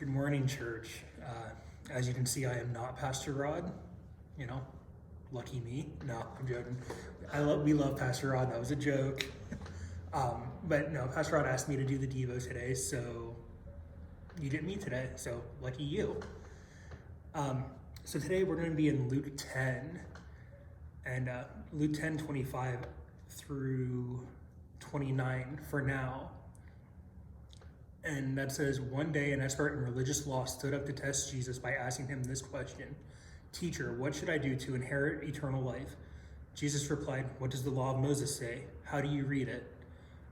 Good morning, church. As you can see, I am not Pastor Rod. You know, lucky me. No, I'm joking. We love Pastor Rod. That was a joke. But no, Pastor Rod asked me to do the Devo today, so you did me today. So lucky you. So today we're going to be in Luke 10, and Luke 10:25 through 29 for now. And that says, one day an expert in religious law stood up to test Jesus by asking him this question: "Teacher, what should I do to inherit eternal life?" Jesus replied, "What does the law of Moses say? How do you read it?"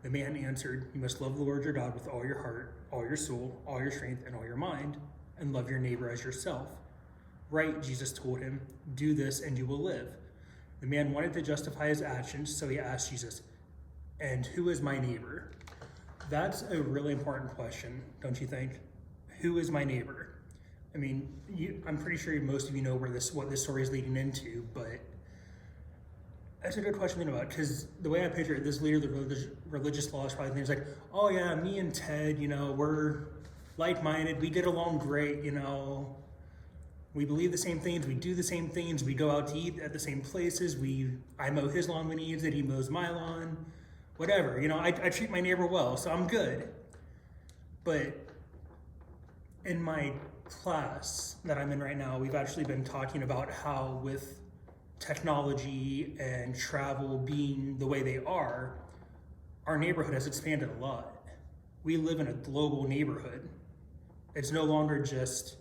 The man answered, "You must love the Lord your God with all your heart, all your soul, all your strength, and all your mind, and love your neighbor as yourself." "Right," Jesus told him, "do this and you will live." The man wanted to justify his actions, so he asked Jesus, "And who is my neighbor?" That's a really important question, don't you think? Who is my neighbor? I mean, I'm pretty sure most of you know what this story is leading into, but that's a good question to think about, because the way I picture it, this leader of the religious law is probably things like, oh yeah, me and Ted, we're like-minded, we get along great, we believe the same things, we do the same things, we go out to eat at the same places, I mow his lawn when he needs it, he mows my lawn. Whatever, I treat my neighbor well, so I'm good. But in my class that I'm in right now, we've actually been talking about how with technology and travel being the way they are, our neighborhood has expanded a lot. We live in a global neighborhood. It's no longer just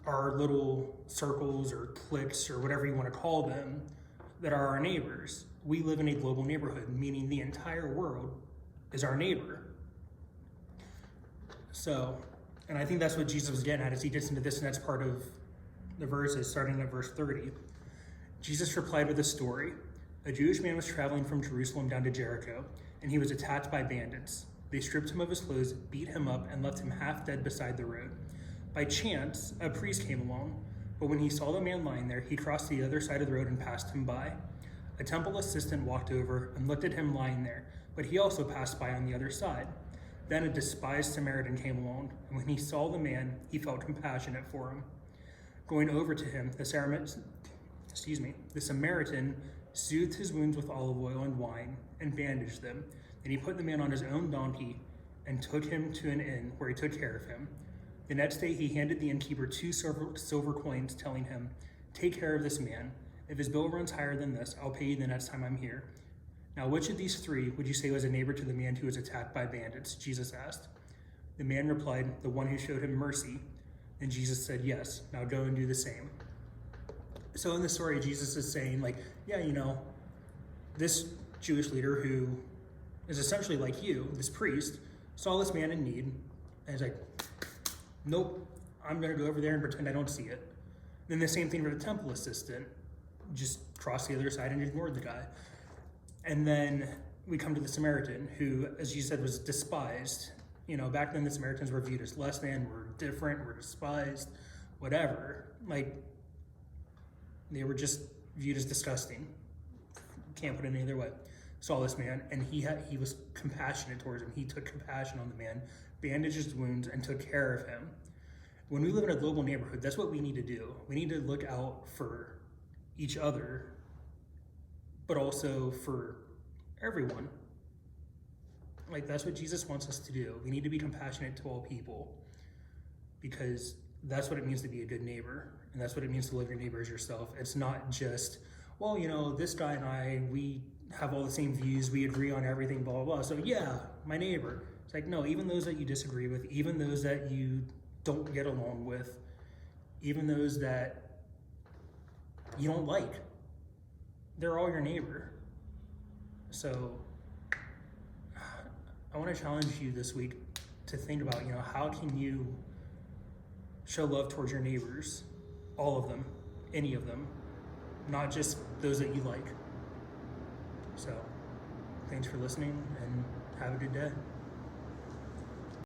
our little circles or cliques or whatever you want to call them that are our neighbors. We live in a global neighborhood, meaning the entire world is our neighbor. So, and I think that's what Jesus was getting at as he gets into this next part of the verses, starting at verse 30. Jesus replied with a story. A Jewish man was traveling from Jerusalem down to Jericho, and he was attacked by bandits. They stripped him of his clothes, beat him up, and left him half dead beside the road. By chance, a priest came along, but when he saw the man lying there, he crossed to the other side of the road and passed him by. A temple assistant walked over and looked at him lying there, but he also passed by on the other side. Then a despised Samaritan came along, and when he saw the man, he felt compassionate for him. Going over to him, the Samaritan soothed his wounds with olive oil and wine and bandaged them. Then he put the man on his own donkey and took him to an inn where he took care of him. The next day he handed the innkeeper 2 silver coins, telling him, "Take care of this man. If his bill runs higher than this, I'll pay you the next time I'm here." "Now, which of these 3 would you say was a neighbor to the man who was attacked by bandits?" Jesus asked. The man replied, "The one who showed him mercy." And Jesus said, "Yes, now go and do the same." So in the story, Jesus is saying, this Jewish leader who is essentially like you, this priest, saw this man in need, and he's like, nope, I'm going to go over there and pretend I don't see it. Then the same thing for the temple assistant. Just crossed the other side and ignored the guy. And then we come to the Samaritan, who, as you said, was despised. Back then the Samaritans were viewed as less than, were different, were despised, whatever. They were just viewed as disgusting. Can't put it any other way. Saw this man, and he was compassionate towards him. He took compassion on the man, bandaged his wounds, and took care of him. When we live in a global neighborhood, that's what we need to do. We need to look out for each other, but also for everyone. That's what Jesus wants us to do. We need to be compassionate to all people, because that's what it means to be a good neighbor, and that's what it means to love your neighbor as yourself. It's not just, this guy and I, we have all the same views, we agree on everything, blah, blah, blah. So yeah, my neighbor. It's no, even those that you disagree with, even those that you don't get along with, even those that you don't like, they're all your neighbor. So I want to challenge you this week to think about, how can you show love towards your neighbors, all of them, any of them, not just those that you like. So thanks for listening, and have a good day.